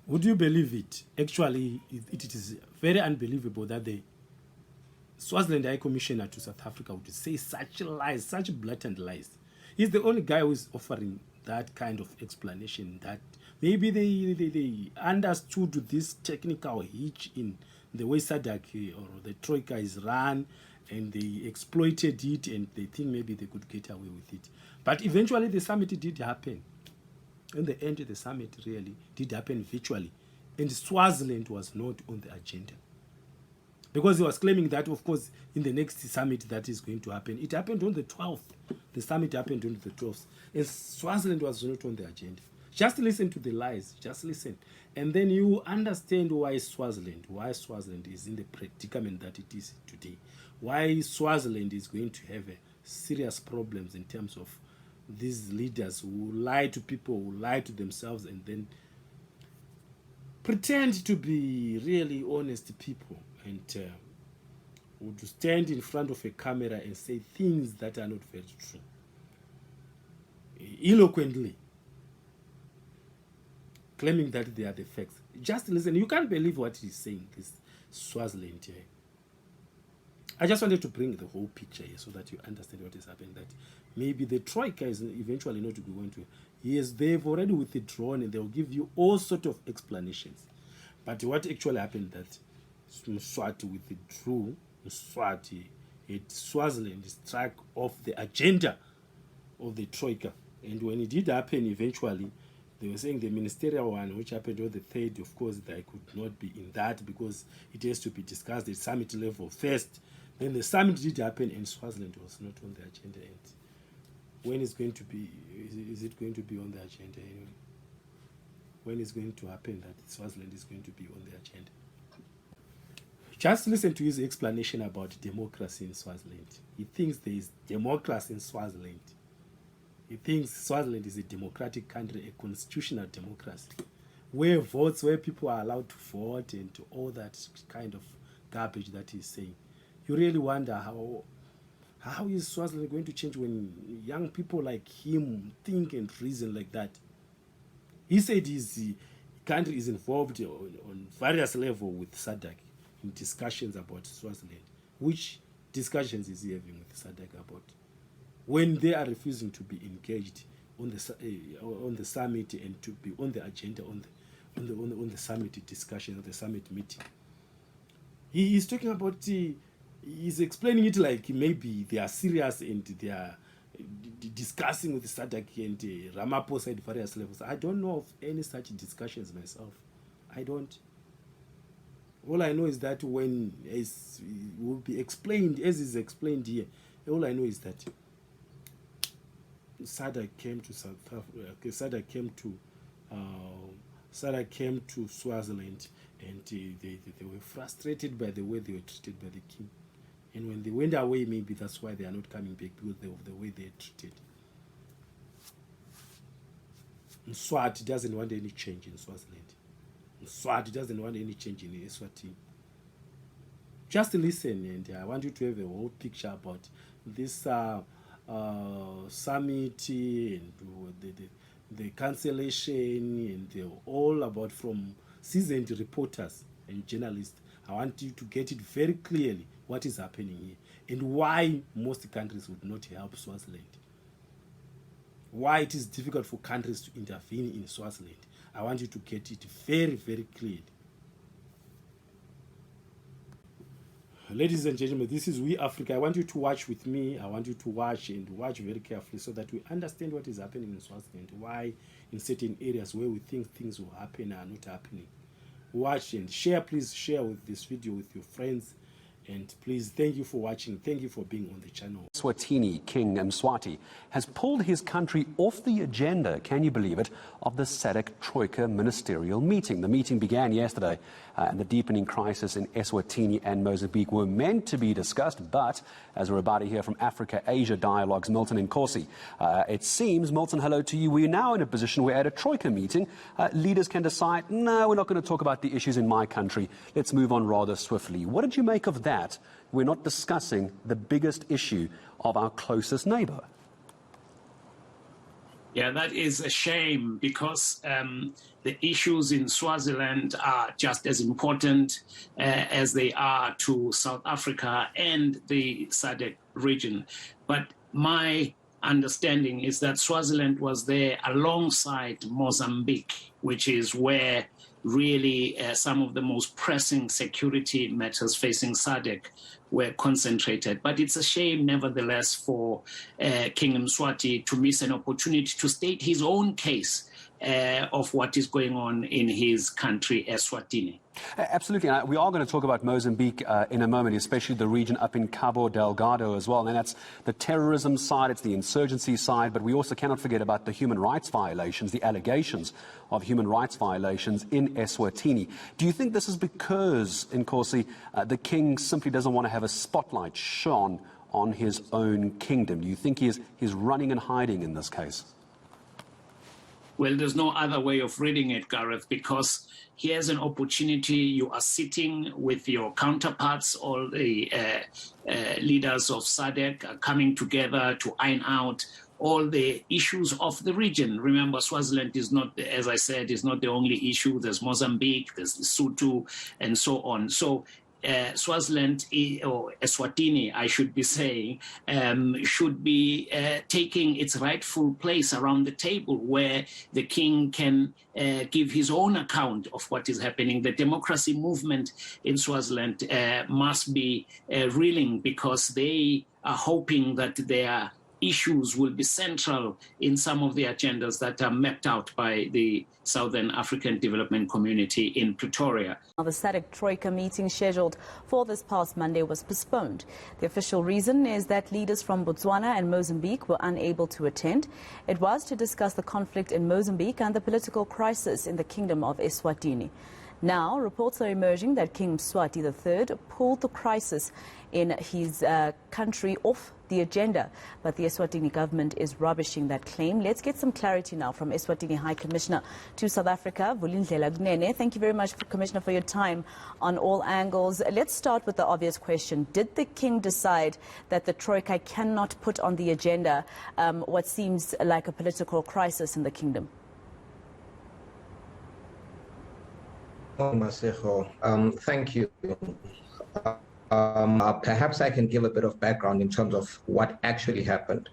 Would you believe it? Actually, it is very unbelievable that the Swaziland High Commissioner to South Africa would say such lies, such blatant lies. He's the only guy who is offering that kind of explanation, that maybe they understood this technical hitch in the way SADC or the Troika is run, and they exploited it, and they think maybe they could get away with it. But eventually the summit did happen. In the end, the summit really did happen virtually, and Swaziland was not on the agenda. Because he was claiming that, of course, in the next summit that is going to happen. It happened on the 12th. The summit happened on the 12th. And Swaziland was not on the agenda. Just listen to the lies. Just listen. And then you understand why Swaziland is in the predicament that it is today. Why Swaziland is going to have serious problems in terms of these leaders who lie to people, who lie to themselves, and then pretend to be really honest people, and would stand in front of a camera and say things that are not very true, eloquently, claiming that they are the facts. Just listen. You can't believe what he's saying, this Swaziland here. I just wanted to bring the whole picture here so that you understand what is happening, that maybe the Troika is eventually not going to. Yes, they've already withdrawn, and they'll give you all sort of explanations. But what actually happened, that Mswati withdrew, Swaziland struck off the agenda of the Troika. And when it did happen eventually, they were saying the ministerial one, which happened on the 3rd, of course, they could not be in that because it has to be discussed at summit level first. Then the summit did happen, and Swaziland was not on the agenda. And when is going to be, is it going to be on the agenda anyway? When is going to happen that Swaziland is going to be on the agenda? Just listen to his explanation about democracy in Swaziland. He thinks there is democracy in Swaziland. He thinks Swaziland is a democratic country, a constitutional democracy, where people are allowed to vote, and all that kind of garbage that he's saying. You really wonder how is Swaziland going to change when young people like him think and reason like that. He said his country is involved on various levels with SADC in discussions about Swaziland. Which discussions is he having with SADC about, when they are refusing to be engaged on the summit and to be on the agenda on the summit discussion, the summit meeting? He is talking about, he's explaining it like maybe they are serious and they are discussing with SADC and Ramaphosa at various levels. I don't know of any such discussions myself. I don't. All I know is that when it will be explained, as is explained here, all I know is that SADC came to South Africa, SADC came to Swaziland, and they were frustrated by the way they were treated by the king. And when they went away, maybe that's why they are not coming back, because of the way they are treated. Mswati doesn't want any change in Swaziland. Mswati doesn't want any change in Eswatini. Just listen, and I want you to have a whole picture about this summit and the cancellation, and they're all about, from seasoned reporters and journalists. I want you to get it very clearly what is happening here, and why most countries would not help Swaziland. Why it is difficult for countries to intervene in Swaziland. I want you to get it very, very clearly. Ladies and gentlemen, this is We Africa. I want you to watch with me. I want you to watch, and watch very carefully, so that we understand what is happening in Swaziland. Why in certain areas where we think things will happen are not happening. Watch and share. Please share with this video with your friends. And please, thank you for watching. Thank you for being on the channel. Eswatini King Mswati has pulled his country off the agenda, can you believe it, of the SADC Troika ministerial meeting. The meeting began yesterday, and the deepening crisis in Eswatini and Mozambique were meant to be discussed, but as we're about to hear from Africa-Asia Dialogue's Milton Nkosi, it seems, Milton, hello to you, we're now in a position where at a Troika meeting, leaders can decide, no, we're not going to talk about the issues in my country, let's move on rather swiftly. What did you make of that? We're not discussing the biggest issue of our closest neighbour. Yeah, that is a shame because the issues in Swaziland are just as important as they are to South Africa and the SADC region. But my understanding is that Swaziland was there alongside Mozambique, which is where really some of the most pressing security matters facing SADC were concentrated. But it's a shame, nevertheless, for King Mswati to miss an opportunity to state his own case of what is going on in his country, Eswatini. Absolutely. We are going to talk about Mozambique in a moment, especially the region up in Cabo Delgado as well. And that's the terrorism side, it's the insurgency side, but we also cannot forget about the human rights violations, the allegations of human rights violations in Eswatini. Do you think this is because, Nkosi, the king simply doesn't want to have a spotlight shone on his own kingdom? Do you think he's running and hiding in this case? Well, there's no other way of reading it, Gareth, because here's an opportunity. You are sitting with your counterparts, all the leaders of SADC are coming together to iron out all the issues of the region. Remember, Swaziland is not, as I said, is not the only issue. There's Mozambique, there's Lesotho, and so on. So Swaziland, or Eswatini, I should be saying, should be taking its rightful place around the table where the king can give his own account of what is happening. The democracy movement in Swaziland must be reeling because they are hoping that their issues will be central in some of the agendas that are mapped out by the Southern African Development Community in Pretoria. The SADC Troika meeting scheduled for this past Monday was postponed. The official reason is that leaders from Botswana and Mozambique were unable to attend. It was to discuss the conflict in Mozambique and the political crisis in the Kingdom of Eswatini. Now, reports are emerging that King Mswati III pulled the crisis in his country off the agenda, but the Eswatini government is rubbishing that claim. Let's get some clarity now from Eswatini High Commissioner to South Africa, Vulindlela Gnene. Thank you very much, Commissioner, for your time on all angles. Let's start with the obvious question. Did the king decide that the Troika cannot put on the agenda what seems like a political crisis in the kingdom? Thank you. Perhaps I can give a bit of background in terms of what actually happened.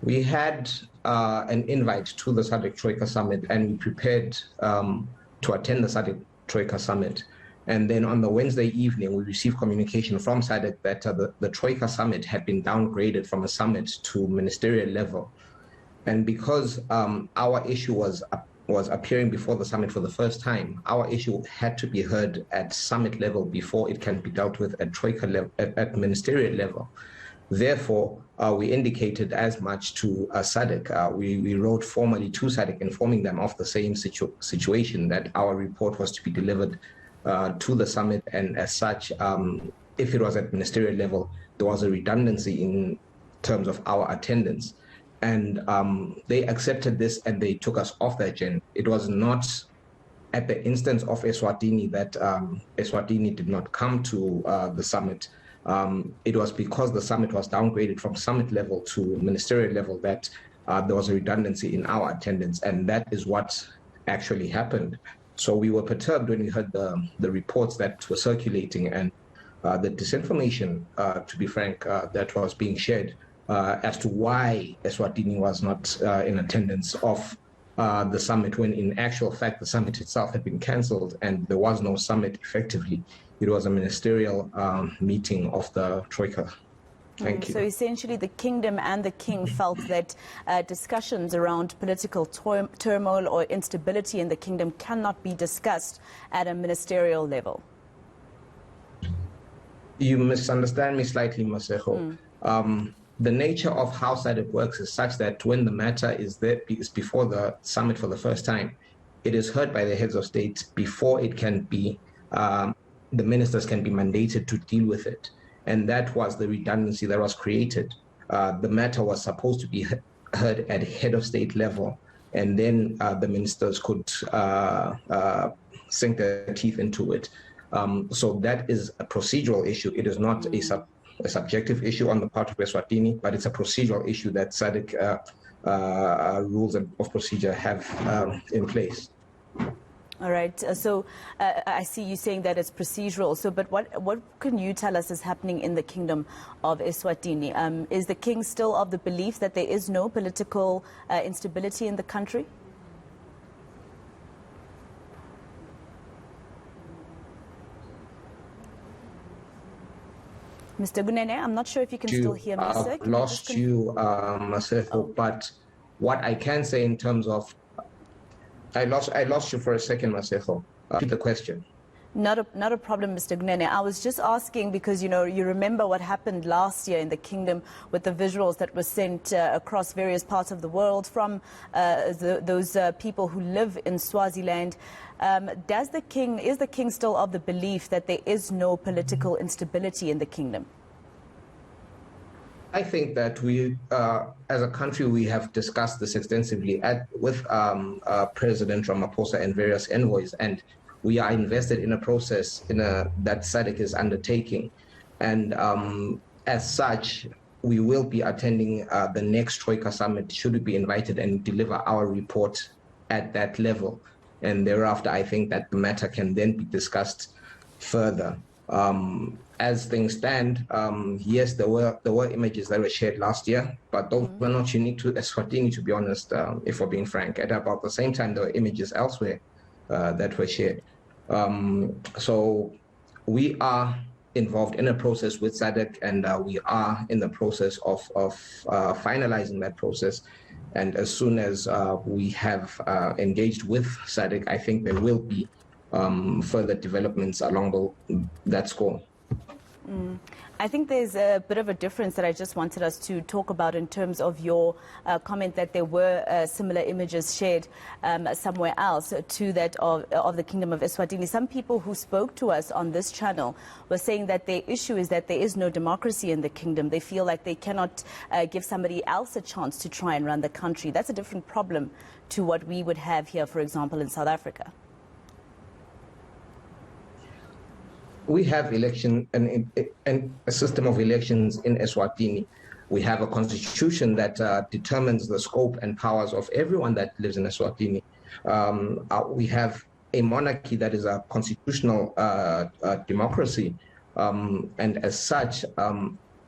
We had an invite to the SADC Troika Summit, and we prepared to attend the SADC Troika Summit. And then on the Wednesday evening, we received communication from SADC that the Troika Summit had been downgraded from a summit to ministerial level. And because our issue was appearing before the summit for the first time, our issue had to be heard at summit level before it can be dealt with at Troika level, at ministerial level. Therefore, we indicated as much to SADC. We wrote formally to SADC informing them of the same situation, that our report was to be delivered to the summit, and as such, if it was at ministerial level, there was a redundancy in terms of our attendance. And they accepted this and they took us off the agenda. It was not at the instance of Eswatini that Eswatini did not come to the summit. It was because the summit was downgraded from summit level to ministerial level that there was a redundancy in our attendance, and that is what actually happened. So we were perturbed when we heard the reports that were circulating and the disinformation, to be frank, that was being shared as to why Eswatini was not in attendance of the summit, when in actual fact the summit itself had been cancelled and there was no summit effectively. It was a ministerial meeting of the Troika. Thank you. So essentially the kingdom and the king felt that discussions around political turmoil or instability in the kingdom cannot be discussed at a ministerial level. You misunderstand me slightly, Masejo. The nature of how SADC works is such that when the matter is before the summit for the first time, it is heard by the heads of state before it can be, the ministers can be mandated to deal with it. And that was the redundancy that was created. The matter was supposed to be heard at head of state level, and then the ministers could sink their teeth into it. So that is a procedural issue. It is not a subjective issue on the part of Eswatini, but it's a procedural issue that SADC rules of procedure have in place. All right. So I see you saying that it's procedural. So, but what can you tell us is happening in the Kingdom of Eswatini? Is the king still of the belief that there is no political instability in the country? Mr. Gunene, I'm not sure if you can still hear me, sir. I've lost you, Masefo, but what I can say in terms of, I lost you for a second, Masefo. Repeat the question. Not a problem, Mr. Gunene. I was just asking because, you know, you remember what happened last year in the kingdom with the visuals that were sent across various parts of the world from those people who live in Swaziland. Is the king still of the belief that there is no political instability in the kingdom? I think that we, as a country, we have discussed this extensively with President Ramaphosa and various envoys, and we are invested in a process that SADC is undertaking. And as such, we will be attending the next Troika Summit, should we be invited, and deliver our report at that level. And thereafter, I think that the matter can then be discussed further. As things stand, yes, there were images that were shared last year, but those were not unique to Eswatini, to be honest, if we're being frank. At about the same time, there were images elsewhere that were shared. So we are involved in a process with SADC, and we are in the process of finalizing that process. And as soon as we have engaged with SADC, I think there will be further developments along that score. I think there's a bit of a difference that I just wanted us to talk about in terms of your comment that there were similar images shared somewhere else to that of the Kingdom of Eswatini. Some people who spoke to us on this channel were saying that their issue is that there is no democracy in the kingdom. They feel like they cannot give somebody else a chance to try and run the country. That's a different problem to what we would have here, for example, in South Africa. We have election and a system of elections in Eswatini. We have a constitution that determines the scope and powers of everyone that lives in Eswatini. We have a monarchy that is a constitutional democracy. And as such,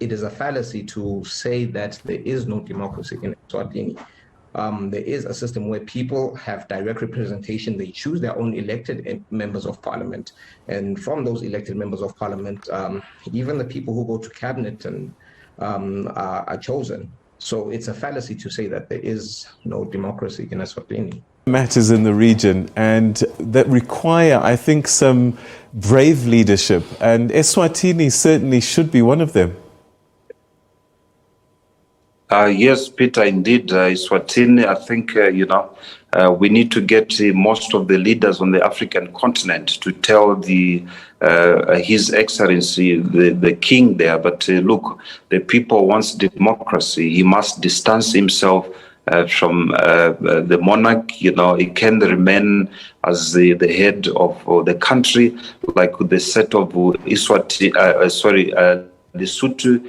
it is a fallacy to say that there is no democracy in Eswatini. There is a system where people have direct representation. They choose their own elected members of parliament. And from those elected members of parliament, even the people who go to cabinet and are chosen. So it's a fallacy to say that there is no democracy in Eswatini. Matters in the region and that require, I think, some brave leadership. And Eswatini certainly should be one of them. Yes, Peter, indeed. Eswatini, I think, we need to get most of the leaders on the African continent to tell His Excellency, the king there. But look, the people wants democracy. He must distance himself from the monarch. He can remain as the head of the country, like the set of Lesotho,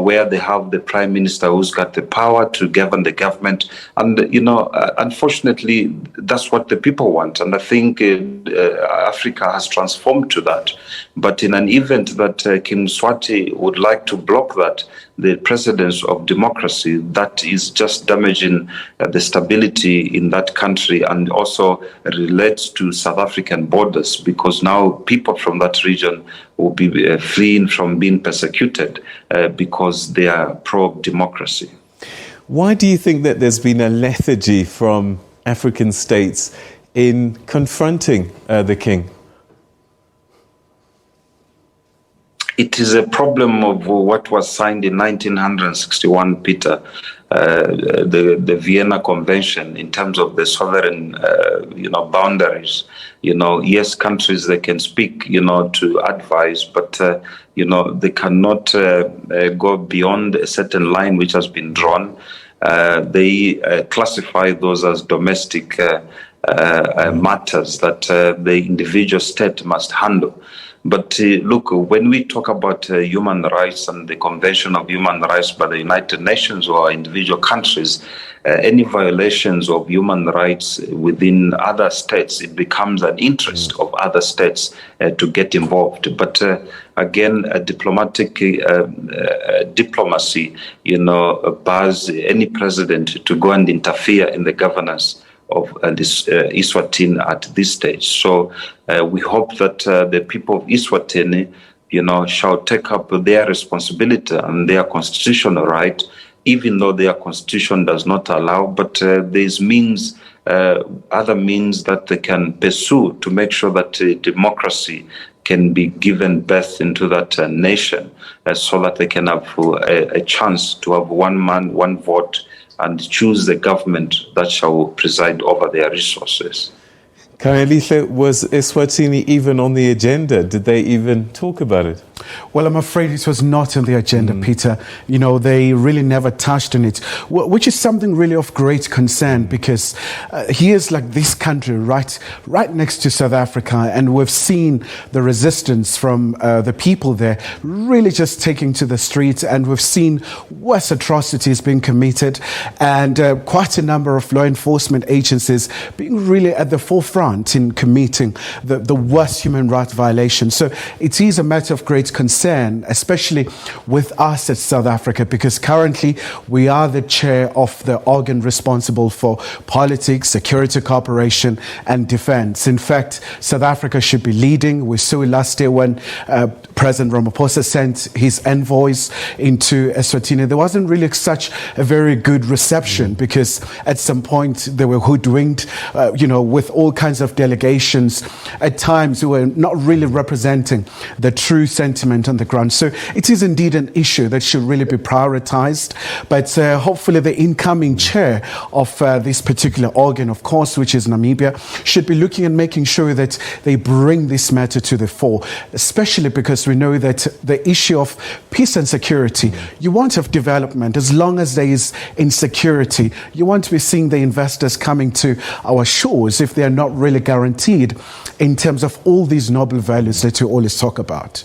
where they have the prime minister who's got the power to govern the government. And, unfortunately, that's what the people want. And I think Africa has transformed to that. But in an event that King Mswati would like to block that, the precedence of democracy, that is just damaging the stability in that country, and also relates to South African borders, because now people from that region will be fleeing from being persecuted because they are pro-democracy. Why do you think that there's been a lethargy from African states in confronting the king? It is a problem of what was signed in 1961, Peter, the Vienna Convention, in terms of the sovereign, boundaries. Yes, countries, they can speak, to advise, but, they cannot go beyond a certain line which has been drawn. They classify those as domestic matters that the individual state must handle. But look, when we talk about human rights and the Convention of Human Rights by the United Nations or individual countries, any violations of human rights within other states, it becomes an interest of other states to get involved. But again, diplomacy, bars any president to go and interfere in the governance of this Eswatini at this stage. So we hope that the people of Eswatini, shall take up their responsibility and their constitutional right, even though their constitution does not allow, but there's means, other means that they can pursue to make sure that democracy can be given birth into that nation, so that they can have a chance to have one man, one vote, and choose the government that shall preside over their resources. Kaelihle, was Eswatini even on the agenda? Did they even talk about it? Well, I'm afraid it was not on the agenda, Peter. They really never touched on it, which is something really of great concern, because here's like this country right next to South Africa, and we've seen the resistance from the people there really just taking to the streets, and we've seen worse atrocities being committed, and quite a number of law enforcement agencies being really at the forefront in committing the worst human rights violations. So it is a matter of great concern, especially with us at South Africa, because currently we are the chair of the organ responsible for politics, security cooperation and defense. In fact, South Africa should be leading. We saw last year when President Ramaphosa sent his envoys into Eswatini. There wasn't really such a very good reception, because at some point they were hoodwinked, with all kinds of delegations at times who were not really representing the true sentiment on the ground. So it is indeed an issue that should really be prioritized. But hopefully the incoming chair of this particular organ, of course, which is Namibia, should be looking and making sure that they bring this matter to the fore, especially because we know that the issue of peace and security, you won't have development as long as there is insecurity. You won't be seeing the investors coming to our shores if they are not really guaranteed in terms of all these noble values that you always talk about.